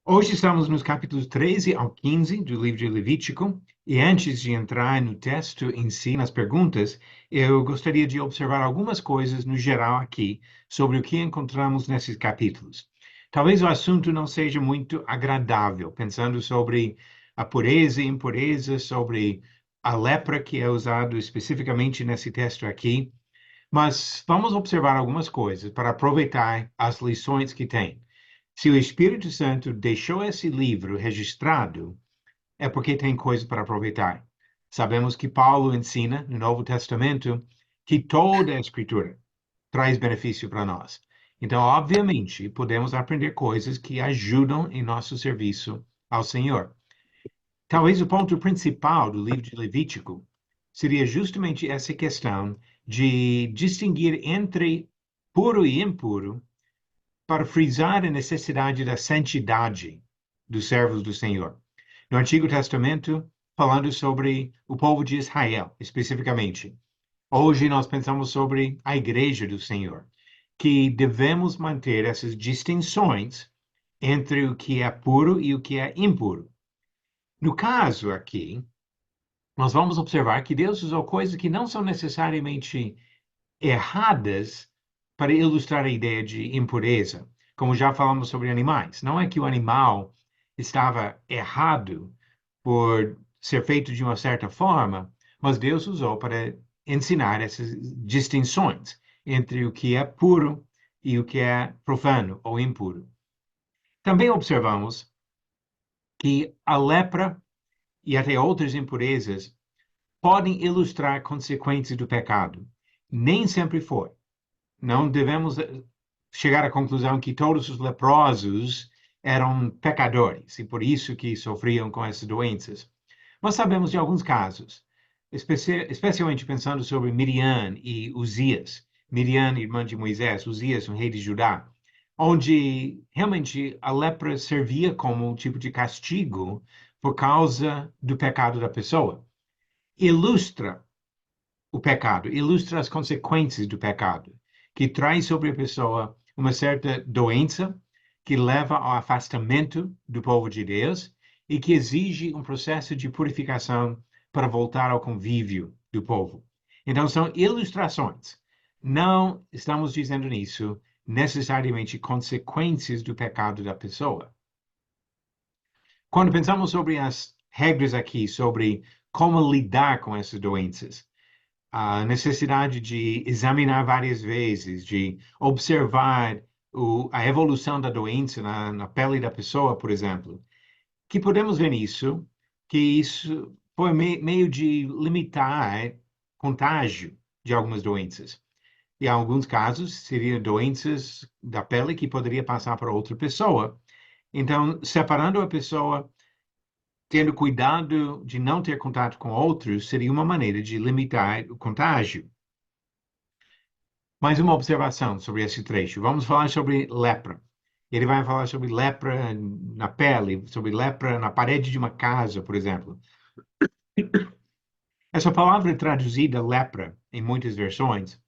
Hoje estamos nos capítulos 13 ao 15 do livro de Levítico, e antes de entrar no texto em si, nas perguntas, eu gostaria de observar algumas coisas no geral aqui sobre o que encontramos nesses capítulos. Talvez o assunto não seja muito agradável, pensando sobre a pureza e impureza, sobre a lepra que é usado especificamente nesse texto aqui, mas vamos observar algumas coisas para aproveitar as lições que tem. Se o Espírito Santo deixou esse livro registrado, é porque tem coisa para aproveitar. Sabemos que Paulo ensina no Novo Testamento que toda a Escritura traz benefício para nós. Então, obviamente, podemos aprender coisas que ajudam em nosso serviço ao Senhor. Talvez o ponto principal do livro de Levítico seria justamente essa questão de distinguir entre puro e impuro para frisar a necessidade da santidade dos servos do Senhor. No Antigo Testamento, falando sobre o povo de Israel, especificamente. Hoje nós pensamos sobre a igreja do Senhor, que devemos manter essas distinções entre o que é puro e o que é impuro. No caso aqui, nós vamos observar que Deus usou coisas que não são necessariamente erradas para ilustrar a ideia de impureza, como já falamos sobre animais. Não é que o animal estava errado por ser feito de uma certa forma, mas Deus usou para ensinar essas distinções entre o que é puro e o que é profano ou impuro. Também observamos que a lepra e até outras impurezas podem ilustrar consequências do pecado. Nem sempre foi. Não devemos chegar à conclusão que todos os leprosos eram pecadores e por isso que sofriam com essas doenças. Mas sabemos de alguns casos, especialmente pensando sobre Miriam e Uzias. Miriam, irmã de Moisés, Uzias, um rei de Judá, onde realmente a lepra servia como um tipo de castigo por causa do pecado da pessoa. Ilustra o pecado, ilustra as consequências do pecado, que traz sobre a pessoa uma certa doença que leva ao afastamento do povo de Deus e que exige um processo de purificação para voltar ao convívio do povo. Então, são ilustrações. Não estamos dizendo nisso necessariamente consequências do pecado da pessoa. Quando pensamos sobre as regras aqui, sobre como lidar com essas doenças, a necessidade de examinar várias vezes, de observar a evolução da doença na pele da pessoa, por exemplo, que podemos ver nisso, que isso foi meio de limitar contágio de algumas doenças. E em alguns casos, seriam doenças da pele que poderia passar para outra pessoa. Então, separando a pessoa, tendo cuidado de não ter contato com outros, seria uma maneira de limitar o contágio. Mais uma observação sobre esse trecho. Vamos falar sobre lepra. Ele vai falar sobre lepra na pele, sobre lepra na parede de uma casa, por exemplo. Essa palavra traduzida lepra em muitas versões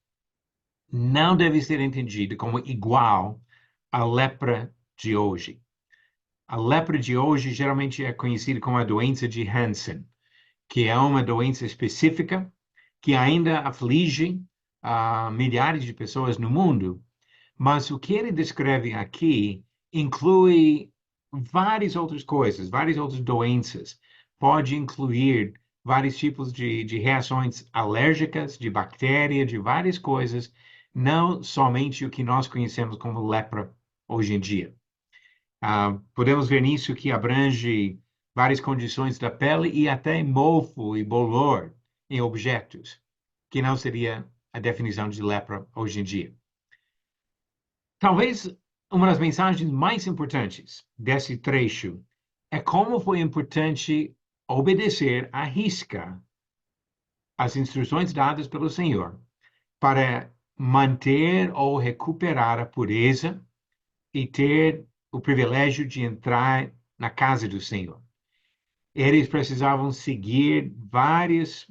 não deve ser entendida como igual à lepra de hoje. A lepra de hoje geralmente é conhecida como a doença de Hansen, que é uma doença específica que ainda aflige milhares de pessoas no mundo. Mas o que ele descreve aqui inclui várias outras coisas, várias outras doenças. Pode incluir vários tipos de reações alérgicas, de bactéria, de várias coisas, não somente o que nós conhecemos como lepra hoje em dia. Podemos ver nisso que abrange várias condições da pele e até mofo e bolor em objetos, que não seria a definição de lepra hoje em dia. Talvez uma das mensagens mais importantes desse trecho é como foi importante obedecer à risca as instruções dadas pelo Senhor para manter ou recuperar a pureza e ter o privilégio de entrar na casa do Senhor. Eles precisavam seguir várias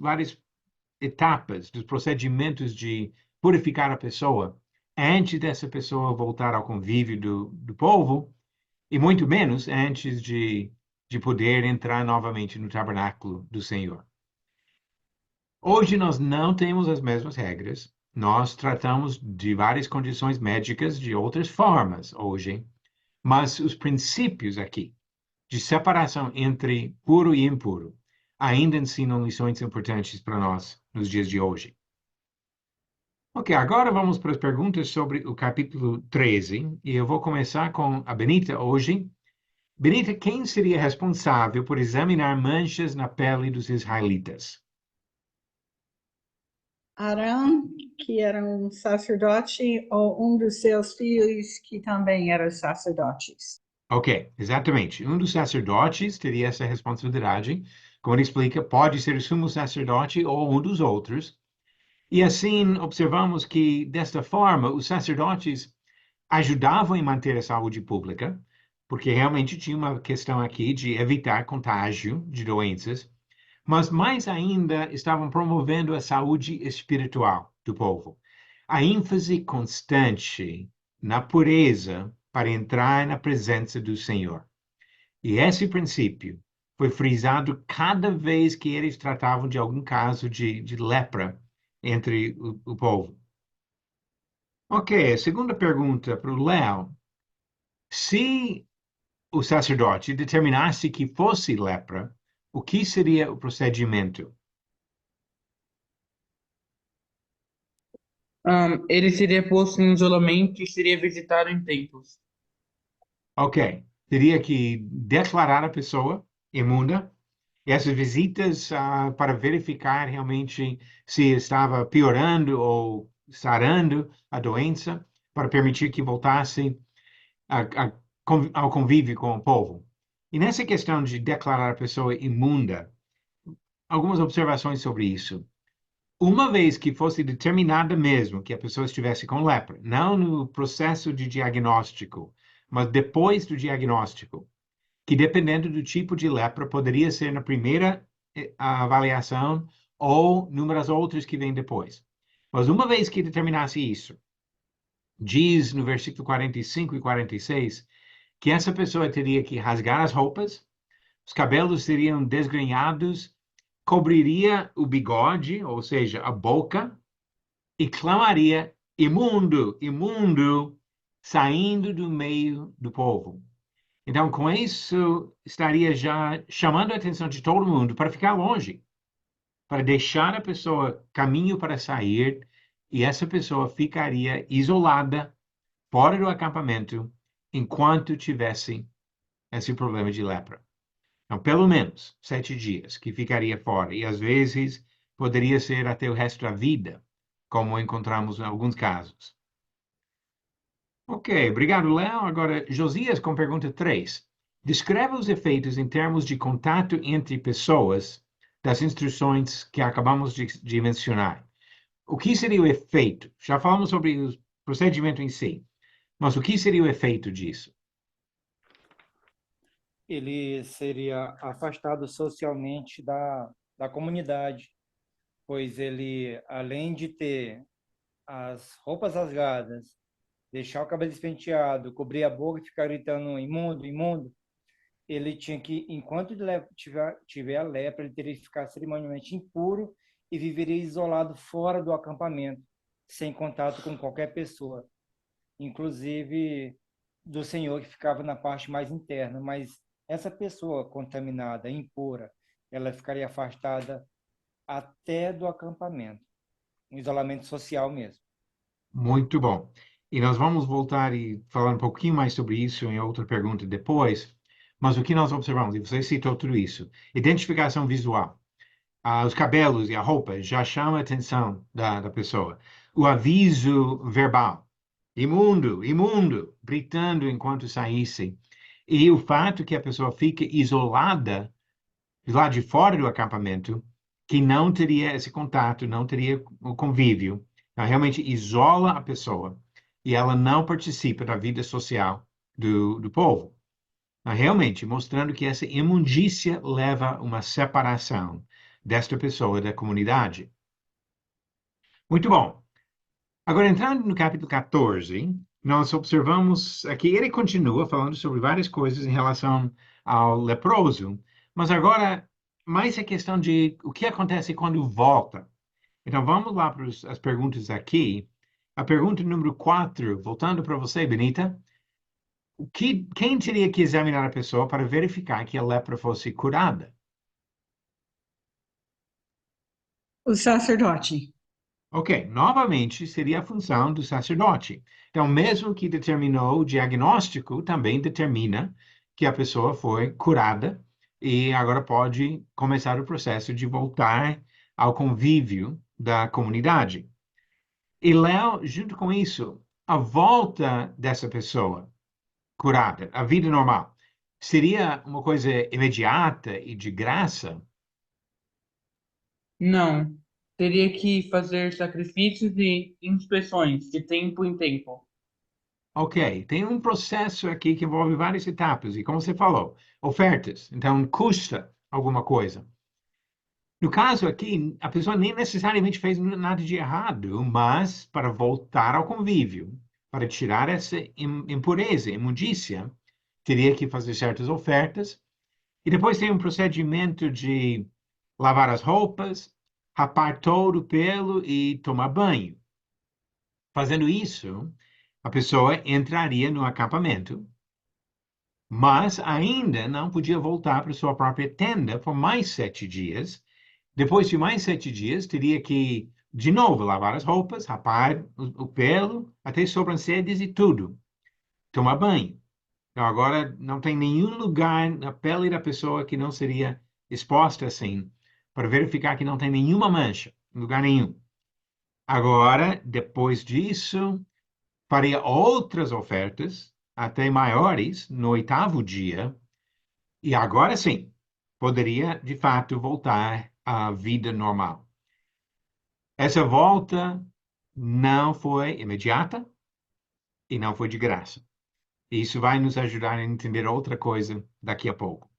etapas dos procedimentos de purificar a pessoa antes dessa pessoa voltar ao convívio do povo e muito menos antes de poder entrar novamente no tabernáculo do Senhor. Hoje nós não temos as mesmas regras, nós tratamos de várias condições médicas de outras formas hoje, mas os princípios aqui de separação entre puro e impuro ainda ensinam lições importantes para nós nos dias de hoje. Ok, agora vamos para as perguntas sobre o capítulo 13, e eu vou começar com a Benita hoje. Benita, quem seria responsável por examinar manchas na pele dos israelitas? Arão, que era um sacerdote, ou um dos seus filhos, que também eram sacerdotes. Ok, exatamente. Um dos sacerdotes teria essa responsabilidade. Como ele explica, pode ser o sumo sacerdote ou um dos outros. E assim, observamos que, desta forma, os sacerdotes ajudavam em manter a saúde pública, porque realmente tinha uma questão aqui de evitar contágio de doenças, mas mais ainda estavam promovendo a saúde espiritual do povo. A ênfase constante na pureza para entrar na presença do Senhor. E esse princípio foi frisado cada vez que eles tratavam de algum caso de lepra entre o povo. Ok, a segunda pergunta para o Léo. Se o sacerdote determinasse que fosse lepra, o que seria o procedimento? Ele seria posto em isolamento e seria visitado em templos. Ok, teria que declarar a pessoa imunda, e essas visitas para verificar realmente se estava piorando ou sarando a doença, para permitir que voltasse ao convívio com o povo. E nessa questão de declarar a pessoa imunda, algumas observações sobre isso. Uma vez que fosse determinada mesmo que a pessoa estivesse com lepra, não no processo de diagnóstico, mas depois do diagnóstico, que dependendo do tipo de lepra, poderia ser na primeira a avaliação ou números outros que vêm depois. Mas uma vez que determinasse isso, diz no versículo 45 e 46 que essa pessoa teria que rasgar as roupas, os cabelos seriam desgrenhados, cobriria o bigode, ou seja, a boca, e clamaria: imundo, imundo, saindo do meio do povo. Então, com isso, estaria já chamando a atenção de todo mundo para ficar longe, para deixar a pessoa caminho para sair, e essa pessoa ficaria isolada, fora do acampamento, enquanto tivesse esse problema de lepra. Então, pelo menos 7 dias que ficaria fora, e às vezes poderia ser até o resto da vida, como encontramos em alguns casos. Ok, obrigado, Léo. Agora, Josias, com pergunta 3. Descreva os efeitos em termos de contato entre pessoas das instruções que acabamos de mencionar. O que seria o efeito? Já falamos sobre o procedimento em si, mas o que seria o efeito disso? Ele seria afastado socialmente da comunidade, pois ele, além de ter as roupas rasgadas, deixar o cabelo despenteado, cobrir a boca e ficar gritando imundo, imundo, ele tinha que, enquanto ele tiver a lepra, ele teria que ficar cerimonialmente impuro e viveria isolado fora do acampamento, sem contato com qualquer pessoa, inclusive do Senhor que ficava na parte mais interna, mas essa pessoa contaminada, impura, ela ficaria afastada até do acampamento, um isolamento social mesmo. Muito bom. E nós vamos voltar e falar um pouquinho mais sobre isso em outra pergunta depois, mas o que nós observamos, e você citou tudo isso, identificação visual. Os cabelos e a roupa já chamam a atenção da pessoa. O aviso verbal, imundo, imundo, gritando enquanto saísse. E o fato que a pessoa fica isolada lá de fora do acampamento, que não teria esse contato, não teria o convívio, ela realmente isola a pessoa e ela não participa da vida social do povo. Realmente mostrando que essa imundícia leva a uma separação desta pessoa da comunidade. Muito bom. Agora, entrando no capítulo 14, nós observamos aqui, ele continua falando sobre várias coisas em relação ao leproso, mas agora mais a questão de o que acontece quando volta. Então vamos lá para as perguntas aqui. A pergunta número 4, voltando para você, Benita. Quem teria que examinar a pessoa para verificar que a lepra fosse curada? O sacerdote. Ok, novamente seria a função do sacerdote. Então, mesmo que determinou o diagnóstico, também determina que a pessoa foi curada e agora pode começar o processo de voltar ao convívio da comunidade. E Léo, junto com isso, a volta dessa pessoa curada, a vida normal, seria uma coisa imediata e de graça? Não. Teria que fazer sacrifícios e inspeções de tempo em tempo. Ok, tem um processo aqui que envolve várias etapas, e como você falou, ofertas, então custa alguma coisa. No caso aqui, a pessoa nem necessariamente fez nada de errado, mas para voltar ao convívio, para tirar essa impureza, imundícia, teria que fazer certas ofertas, e depois tem um procedimento de lavar as roupas, rapar todo o pelo e tomar banho. Fazendo isso, a pessoa entraria no acampamento, mas ainda não podia voltar para sua própria tenda por mais 7 dias. Depois de mais 7 dias, teria que, de novo, lavar as roupas, rapar o pelo, até sobrancelhas e tudo, tomar banho. Então, agora não tem nenhum lugar na pele da pessoa que não seria exposta assim, para verificar que não tem nenhuma mancha, em lugar nenhum. Agora, depois disso, faria outras ofertas, até maiores, no 8º dia, e agora sim, poderia de fato voltar à vida normal. Essa volta não foi imediata e não foi de graça. Isso vai nos ajudar a entender outra coisa daqui a pouco.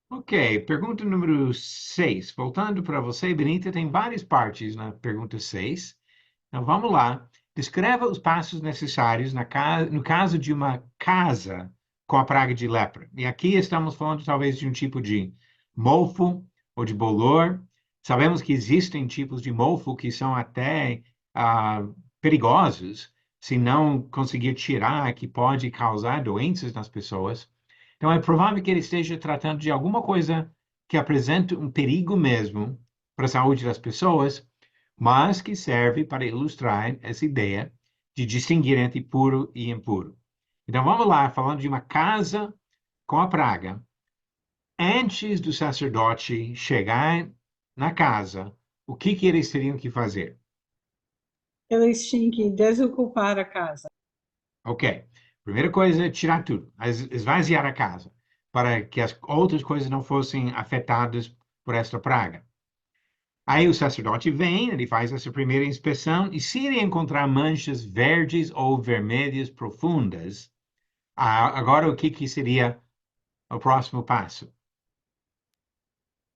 Ok, pergunta número 6. Voltando para você, Benita, tem várias partes na pergunta 6. Então vamos lá. Descreva os passos necessários no caso de uma casa com a praga de lepra. E aqui estamos falando talvez de um tipo de mofo ou de bolor. Sabemos que existem tipos de mofo que são até perigosos se não conseguir tirar, que pode causar doenças nas pessoas. Então é provável que ele esteja tratando de alguma coisa que apresenta um perigo mesmo para a saúde das pessoas, mas que serve para ilustrar essa ideia de distinguir entre puro e impuro. Então vamos lá, falando de uma casa com a praga. Antes do sacerdote chegar na casa, o que eles teriam que fazer? Eles tinham que desocupar a casa. Ok. Primeira coisa é tirar tudo, esvaziar a casa, para que as outras coisas não fossem afetadas por esta praga. Aí o sacerdote vem, ele faz essa primeira inspeção, e se ele encontrar manchas verdes ou vermelhas profundas, agora o que seria o próximo passo?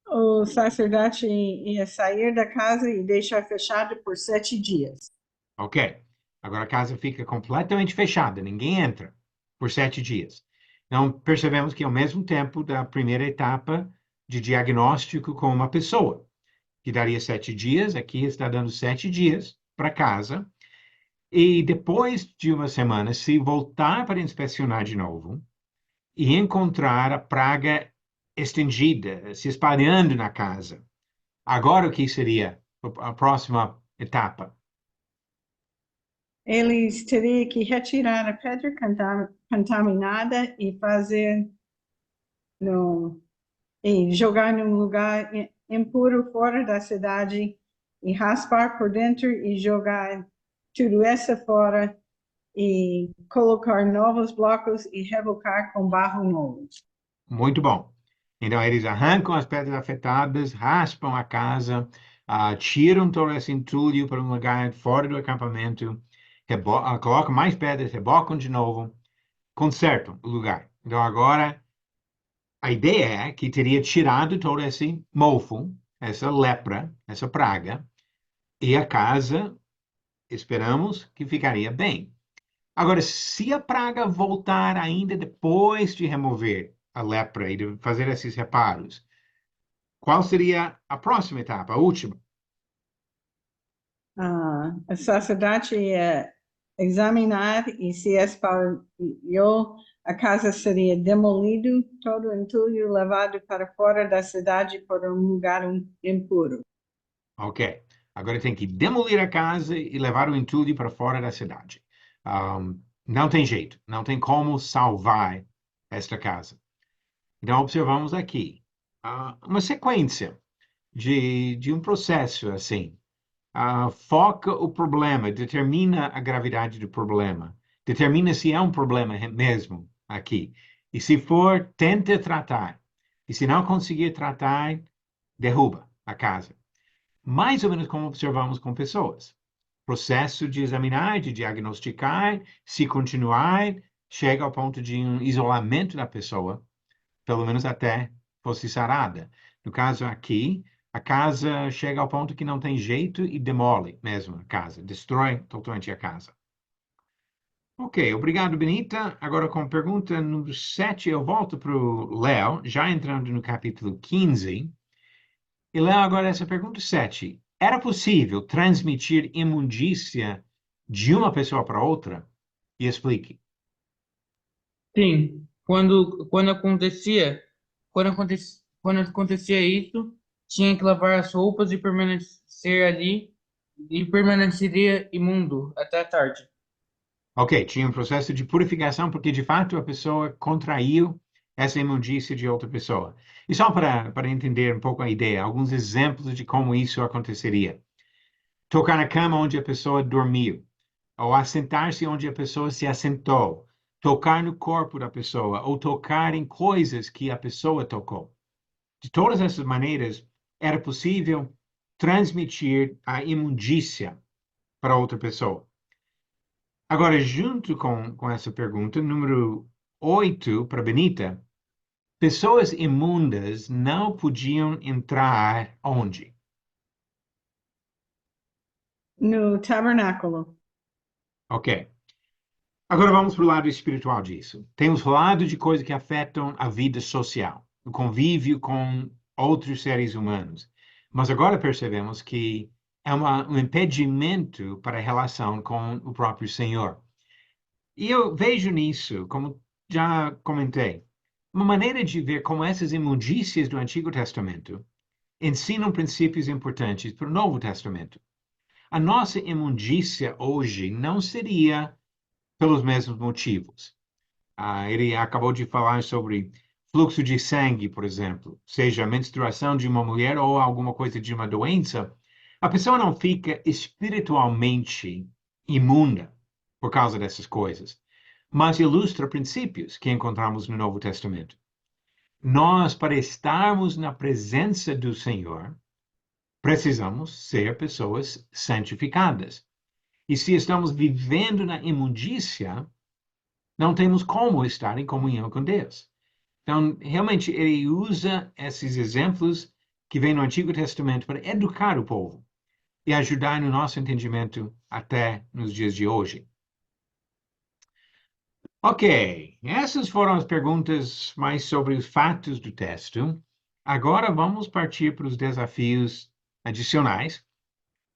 O sacerdote ia sair da casa e deixar fechado por 7 dias. Ok. Agora a casa fica completamente fechada, ninguém entra por 7 dias. Então percebemos que ao mesmo tempo da primeira etapa de diagnóstico com uma pessoa, que daria 7 dias, aqui está dando 7 dias para casa. E depois de uma semana, se voltar para inspecionar de novo e encontrar a praga estendida, se espalhando na casa, agora o que seria a próxima etapa? Eles teriam que retirar a pedra contaminada e fazer no, e jogar num lugar impuro fora da cidade e raspar por dentro e jogar tudo isso fora e colocar novos blocos e rebocar com barro novo. Muito bom. Então, eles arrancam as pedras afetadas, raspam a casa, tiram todo esse entulho para um lugar fora do acampamento, colocam mais pedras, rebocam de novo, consertam o lugar. Então, agora, a ideia é que teria tirado todo esse mofo, essa lepra, essa praga, e a casa, esperamos, que ficaria bem. Agora, se a praga voltar ainda depois de remover a lepra e de fazer esses reparos, qual seria a próxima etapa, a última? O sacerdote ia examinar e se espalhou, a casa seria demolido, todo o entulho levado para fora da cidade por um lugar impuro. Ok. Agora tem que demolir a casa e levar o entulho para fora da cidade. Não tem jeito, não tem como salvar esta casa. Então, observamos aqui uma sequência de um processo assim. Foca o problema, determina a gravidade do problema, determina se é um problema mesmo aqui. E se for, tenta tratar. E se não conseguir tratar, derruba a casa. Mais ou menos como observamos com pessoas. Processo de examinar, de diagnosticar, se continuar, chega ao ponto de um isolamento da pessoa, pelo menos até fosse sarada. No caso aqui, a casa chega ao ponto que não tem jeito e demole mesmo a casa, destrói totalmente a casa. Ok, obrigado, Benita. Agora, com a pergunta número 7, eu volto para o Léo, já entrando no capítulo 15. E Léo, agora essa pergunta 7. Era possível transmitir imundícia de uma pessoa para outra? E explique. Sim, quando acontecia isso, tinha que lavar as roupas e permanecer ali e permaneceria imundo até a tarde. Ok, tinha um processo de purificação, porque de fato a pessoa contraiu essa imundícia de outra pessoa. E só para entender um pouco a ideia, alguns exemplos de como isso aconteceria. Tocar na cama onde a pessoa dormiu, ou assentar-se onde a pessoa se assentou, tocar no corpo da pessoa, ou tocar em coisas que a pessoa tocou. De todas essas maneiras, era possível transmitir a imundícia para outra pessoa. Agora, junto com essa pergunta, número 8 para Benita, pessoas imundas não podiam entrar onde? No tabernáculo. Ok. Agora vamos para o lado espiritual disso. Temos falado de coisas que afetam a vida social, o convívio com outros seres humanos. Mas agora percebemos que é um impedimento para a relação com o próprio Senhor. E eu vejo nisso, como já comentei, uma maneira de ver como essas imundícias do Antigo Testamento ensinam princípios importantes para o Novo Testamento. A nossa imundícia hoje não seria pelos mesmos motivos. Ele acabou de falar sobre fluxo de sangue, por exemplo, seja a menstruação de uma mulher ou alguma coisa de uma doença. A pessoa não fica espiritualmente imunda por causa dessas coisas, mas ilustra princípios que encontramos no Novo Testamento. Nós, para estarmos na presença do Senhor, precisamos ser pessoas santificadas. E se estamos vivendo na imundícia, não temos como estar em comunhão com Deus. Então, realmente, ele usa esses exemplos que vêm no Antigo Testamento para educar o povo e ajudar no nosso entendimento até nos dias de hoje. Ok, essas foram as perguntas mais sobre os fatos do texto. Agora vamos partir para os desafios adicionais.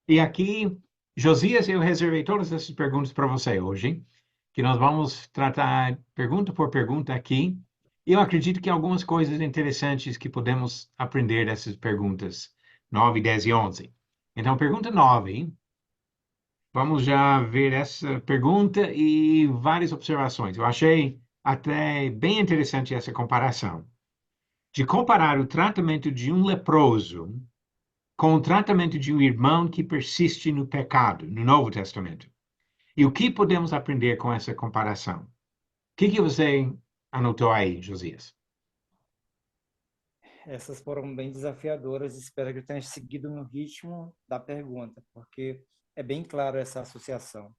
E aqui, Josias, eu reservei todas essas perguntas para você hoje, que nós vamos tratar pergunta por pergunta aqui. E eu acredito que algumas coisas interessantes que podemos aprender dessas perguntas 9, 10 e 11. Então, pergunta 9. Vamos já ver essa pergunta e várias observações. Eu achei até bem interessante essa comparação. De comparar o tratamento de um leproso com o tratamento de um irmão que persiste no pecado, no Novo Testamento. E o que podemos aprender com essa comparação? O que você anotou aí, Josias? Essas foram bem desafiadoras, espero que eu tenha seguido no ritmo da pergunta, porque é bem claro essa associação.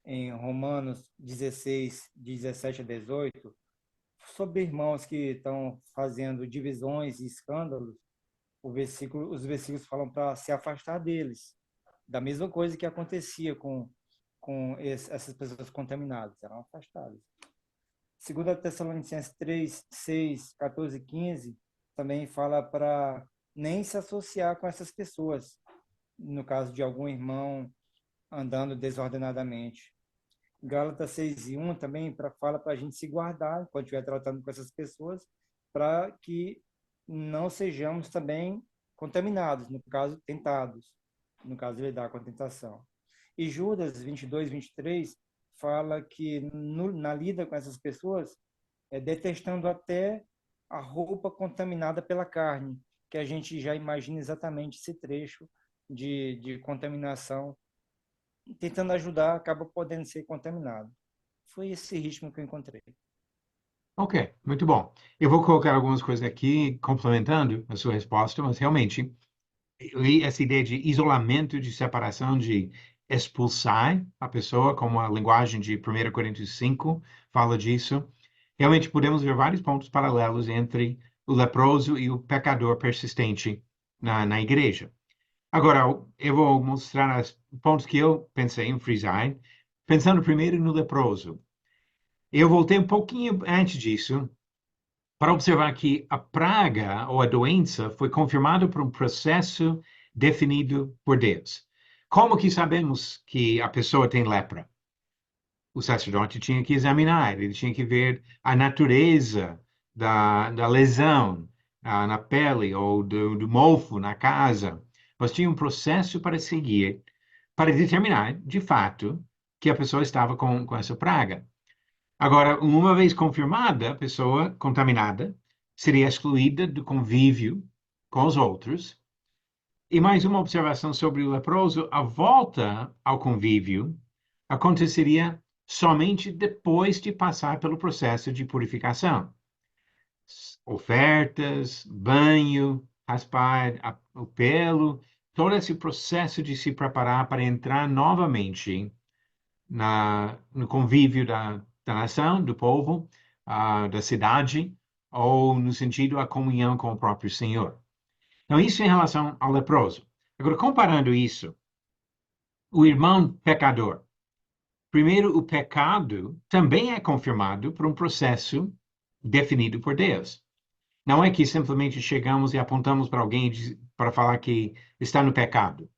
Em Romanos 16, 17 a 18, sobre irmãos que estão fazendo divisões e escândalos, os versículos falam para se afastar deles. Da mesma coisa que acontecia com com essas pessoas contaminadas, eram afastadas. 2 Tessalonicenses 3, 6, 14 e 15 também fala para nem se associar com essas pessoas, no caso de algum irmão andando desordenadamente. Gálatas 6 e 1 também fala para a gente se guardar quando estiver tratando com essas pessoas, para que não sejamos também contaminados, no caso, tentados, no caso de lidar com a tentação. E Judas 22, 23 fala que na lida com essas pessoas, detestando até a roupa contaminada pela carne, que a gente já imagina exatamente esse trecho de contaminação, tentando ajudar, acaba podendo ser contaminado. Foi esse ritmo que eu encontrei. Ok, muito bom. Eu vou colocar algumas coisas aqui complementando a sua resposta, mas realmente essa ideia de isolamento, de separação, de expulsar a pessoa, como a linguagem de 1 Coríntios 5 fala disso, realmente podemos ver vários pontos paralelos entre o leproso e o pecador persistente na igreja. Agora, eu vou mostrar os pontos que eu pensei em frisar, pensando primeiro no leproso. Eu voltei um pouquinho antes disso para observar que a praga ou a doença foi confirmada por um processo definido por Deus. Como que sabemos que a pessoa tem lepra? O sacerdote tinha que examinar, ele tinha que ver a natureza da lesão na pele ou do mofo na casa. Mas tinha um processo para seguir para determinar, de fato, que a pessoa estava com essa praga. Agora, uma vez confirmada, a pessoa contaminada seria excluída do convívio com os outros. E mais uma observação sobre o leproso: a volta ao convívio aconteceria somente depois de passar pelo processo de purificação. Ofertas, banho, raspar o pelo, todo esse processo de se preparar para entrar novamente no convívio da nação, do povo, da cidade, ou no sentido da comunhão com o próprio Senhor. Então, isso em relação ao leproso. Agora, comparando isso, o irmão pecador. Primeiro, o pecado também é confirmado por um processo definido por Deus. Não é que simplesmente chegamos e apontamos para alguém para falar que está no pecado,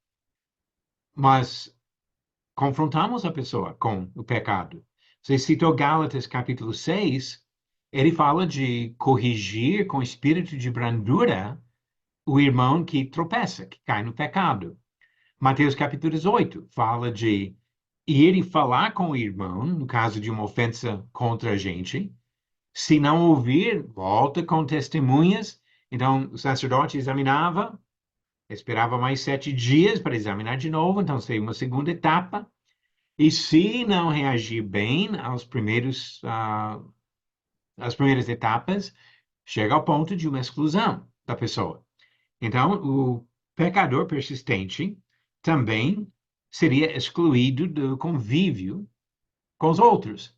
mas confrontamos a pessoa com o pecado. Você citou Gálatas capítulo 6, ele fala de corrigir com espírito de brandura o irmão que tropeça, que cai no pecado. Mateus capítulo 18 fala de ir e falar com o irmão, no caso de uma ofensa contra a gente. Se não ouvir, volta com testemunhas. Então, o sacerdote examinava, esperava mais 7 dias para examinar de novo, então seria uma segunda etapa. E se não reagir bem às primeiras etapas, chega ao ponto de uma exclusão da pessoa. Então, o pecador persistente também seria excluído do convívio com os outros.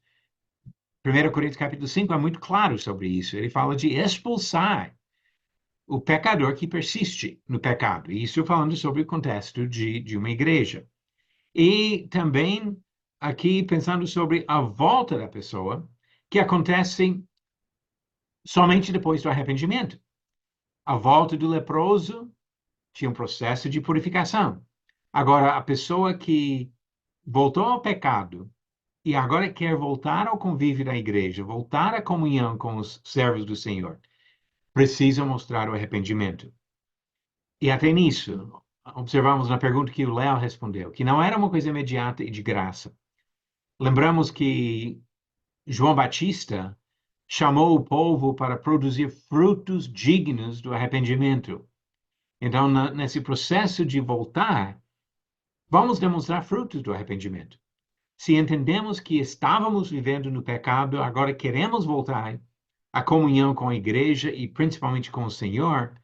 1 Coríntios capítulo 5 é muito claro sobre isso. Ele fala de expulsar o pecador que persiste no pecado. Isso falando sobre o contexto de uma igreja. E também aqui pensando sobre a volta da pessoa, que acontece somente depois do arrependimento. A volta do leproso tinha um processo de purificação. Agora, a pessoa que voltou ao pecado e agora quer voltar ao convívio da igreja, voltar à comunhão com os servos do Senhor, precisa mostrar o arrependimento. E até nisso, observamos na pergunta que o Léo respondeu, que não era uma coisa imediata e de graça. Lembramos que João Batista chamou o povo para produzir frutos dignos do arrependimento. Então, nesse processo de voltar, vamos demonstrar frutos do arrependimento. Se entendemos que estávamos vivendo no pecado, agora queremos voltar à comunhão com a igreja e principalmente com o Senhor,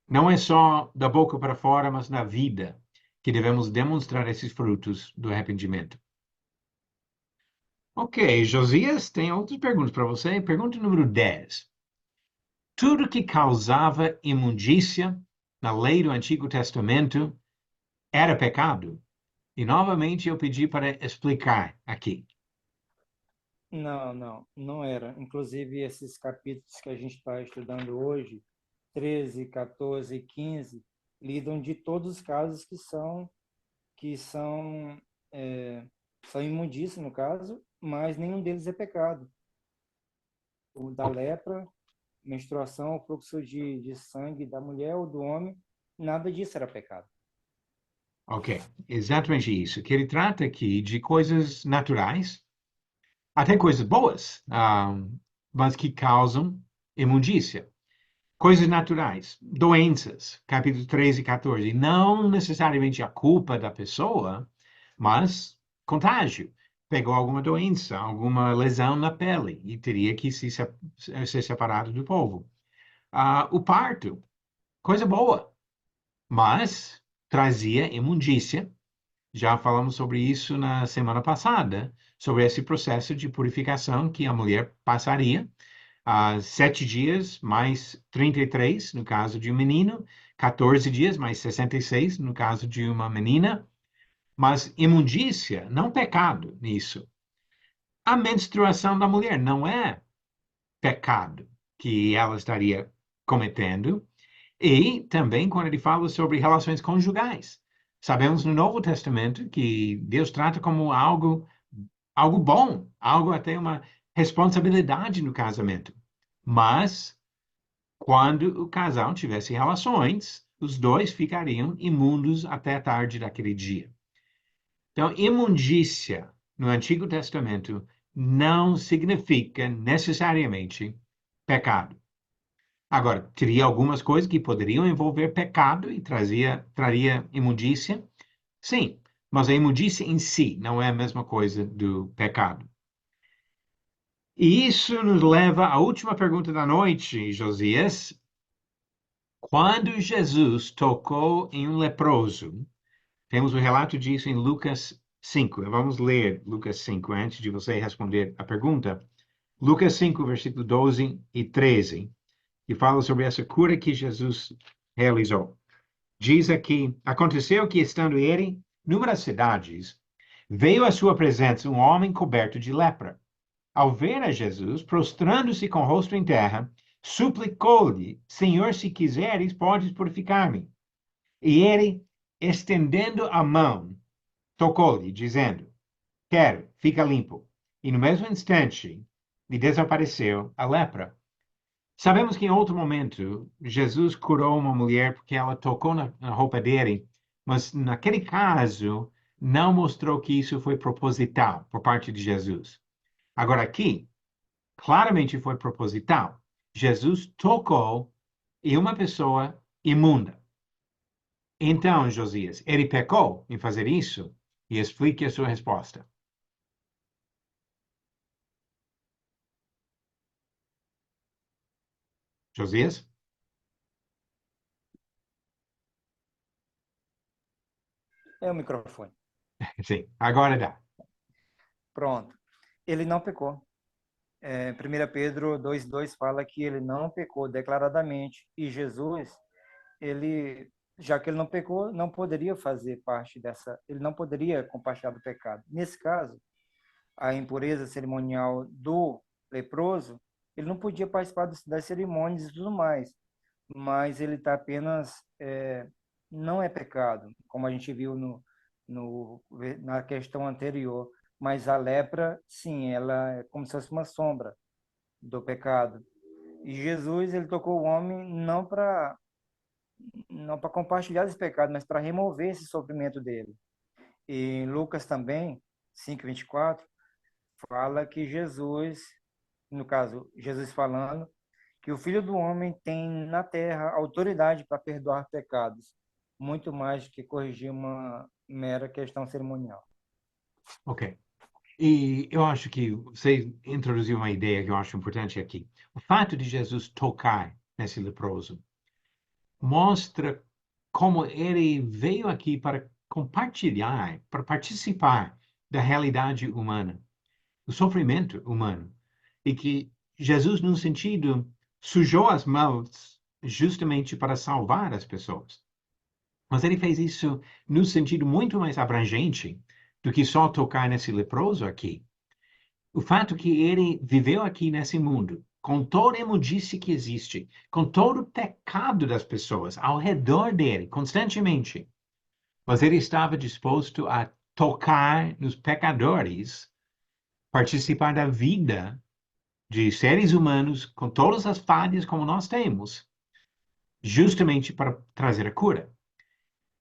não é só da boca para fora, mas na vida que devemos demonstrar esses frutos do arrependimento. Ok, Josias, tem outras perguntas para você. Pergunta número 10. Tudo que causava imundícia na lei do Antigo Testamento era pecado? E novamente eu pedi para explicar aqui. Não era. Inclusive, esses capítulos que a gente está estudando hoje, 13, 14 e 15, lidam de todos os casos que são imundícia, no caso, mas nenhum deles é pecado. O da lepra, menstruação, o fluxo de sangue da mulher ou do homem, nada disso era pecado. Ok, exatamente isso. Que ele trata aqui de coisas naturais, até coisas boas, mas que causam imundícia. Coisas naturais, doenças, capítulo 13 e 14. Não necessariamente a culpa da pessoa, mas contágio. Pegou alguma doença, alguma lesão na pele e teria que ser separado do povo. O parto, coisa boa, mas trazia imundícia. Já falamos sobre isso na semana passada, sobre esse processo de purificação que a mulher passaria 7 dias mais 33, no caso de um menino, 14 dias mais 66, no caso de uma menina, mas imundícia, não pecado nisso. A menstruação da mulher não é pecado que ela estaria cometendo, e também quando ele fala sobre relações conjugais. Sabemos no Novo Testamento que Deus trata como algo bom, algo até uma responsabilidade no casamento. Mas quando o casal tivesse relações, os dois ficariam imundos até a tarde daquele dia. Então, imundícia no Antigo Testamento não significa necessariamente pecado. Agora, teria algumas coisas que poderiam envolver pecado e traria imundícia? Sim, mas a imundícia em si não é a mesma coisa do pecado. E isso nos leva à última pergunta da noite, Josias. Quando Jesus tocou em um leproso, temos o relato disso em Lucas 5. Vamos ler Lucas 5 antes de você responder a pergunta. Lucas 5, versículo 12 e 13, que fala sobre essa cura que Jesus realizou. Diz aqui: aconteceu que, estando ele numa das cidades, veio à sua presença um homem coberto de lepra. Ao ver a Jesus, prostrando-se com o rosto em terra, suplicou-lhe: Senhor, se quiseres, podes purificar-me. E ele, estendendo a mão, tocou-lhe, dizendo: Quero, fica limpo. E no mesmo instante lhe desapareceu a lepra. Sabemos que em outro momento Jesus curou uma mulher porque ela tocou na roupa dele, mas naquele caso não mostrou que isso foi proposital por parte de Jesus. Agora aqui, claramente foi proposital. Jesus tocou em uma pessoa imunda. Então, Josias, ele pecou em fazer isso? E explique a sua resposta. Josias? É o microfone. Sim, agora dá. Pronto. Ele não pecou. 1 Pedro 2,2 fala que ele não pecou declaradamente. E Jesus, já que ele não pecou, não poderia fazer parte ele não poderia compartilhar do pecado. Nesse caso, a impureza cerimonial do leproso, ele não podia participar das cerimônias e tudo mais, mas ele está apenas, não é pecado, como a gente viu na questão anterior, mas a lepra, sim, ela é como se fosse uma sombra do pecado. E Jesus, ele tocou o homem não para compartilhar esse pecado, mas para remover esse sofrimento dele. E em Lucas também, 5:24, fala que Jesus, no caso, Jesus falando, que o Filho do Homem tem na terra autoridade para perdoar pecados, muito mais do que corrigir uma mera questão cerimonial. Ok. E eu acho que você introduziu uma ideia que eu acho importante aqui. O fato de Jesus tocar nesse leproso mostra como ele veio aqui para compartilhar, para participar da realidade humana, do sofrimento humano. E que Jesus, num sentido, sujou as mãos justamente para salvar as pessoas. Mas ele fez isso no sentido muito mais abrangente do que só tocar nesse leproso aqui. O fato que ele viveu aqui nesse mundo, com toda a imundície que existe, com todo o pecado das pessoas ao redor dele, constantemente, mas ele estava disposto a tocar nos pecadores, participar da vida de seres humanos com todas as falhas como nós temos, justamente para trazer a cura.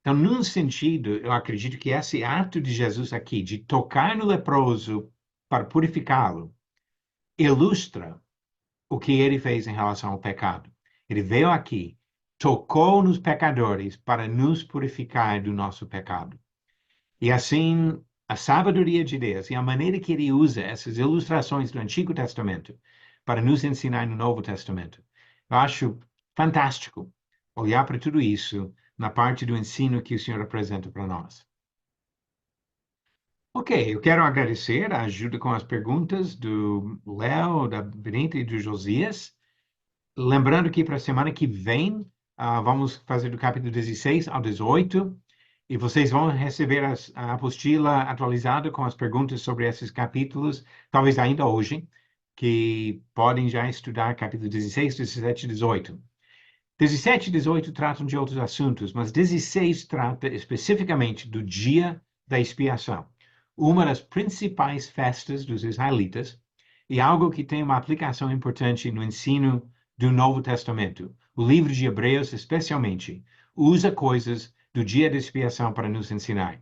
Então, num sentido, eu acredito que esse ato de Jesus aqui, de tocar no leproso para purificá-lo, ilustra o que ele fez em relação ao pecado. Ele veio aqui, tocou nos pecadores para nos purificar do nosso pecado. E assim, a sabedoria de Deus e a maneira que ele usa essas ilustrações do Antigo Testamento para nos ensinar no Novo Testamento, eu acho fantástico olhar para tudo isso na parte do ensino que o Senhor apresenta para nós. Ok, eu quero agradecer a ajuda com as perguntas do Léo, da Benita e do Josias. Lembrando que para a semana que vem, vamos fazer do capítulo 16 ao 18, e vocês vão receber a apostila atualizada com as perguntas sobre esses capítulos, talvez ainda hoje, que podem já estudar capítulo 16, 17 e 18. 17 e 18 tratam de outros assuntos, mas 16 trata especificamente do dia da expiação, uma das principais festas dos israelitas, e algo que tem uma aplicação importante no ensino do Novo Testamento. O livro de Hebreus, especialmente, usa coisas do dia da expiação para nos ensinar.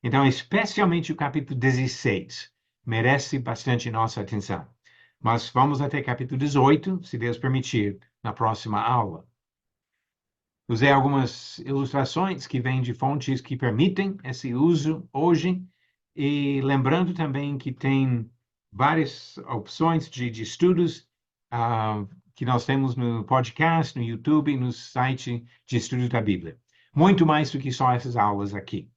Então, especialmente o capítulo 16 merece bastante nossa atenção. Mas vamos até capítulo 18, se Deus permitir, na próxima aula. Usei algumas ilustrações que vêm de fontes que permitem esse uso hoje, e lembrando também que tem várias opções de estudos que nós temos no podcast, no YouTube, no site de estudos da Bíblia. Muito mais do que só essas aulas aqui.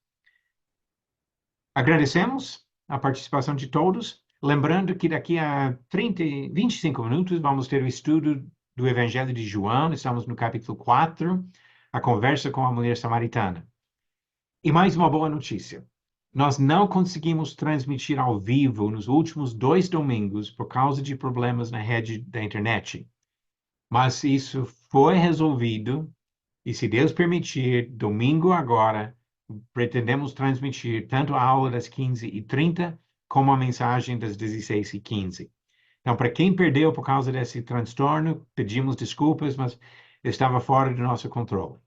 Agradecemos a participação de todos, lembrando que daqui a 25 minutos vamos ter o estudo do Evangelho de João, estamos no capítulo 4, a conversa com a mulher samaritana. E mais uma boa notícia. Nós não conseguimos transmitir ao vivo nos últimos 2 domingos por causa de problemas na rede da internet. Mas isso foi resolvido e, se Deus permitir, domingo agora, pretendemos transmitir tanto a aula das 15h30 como a mensagem das 16h15. Então, para quem perdeu por causa desse transtorno, pedimos desculpas, mas estava fora do nosso controle.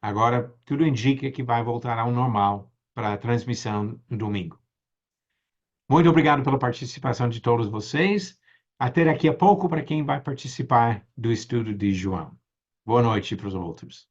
Agora, tudo indica que vai voltar ao normal para a transmissão no domingo. Muito obrigado pela participação de todos vocês. Até daqui a pouco para quem vai participar do estudo de João. Boa noite para os outros.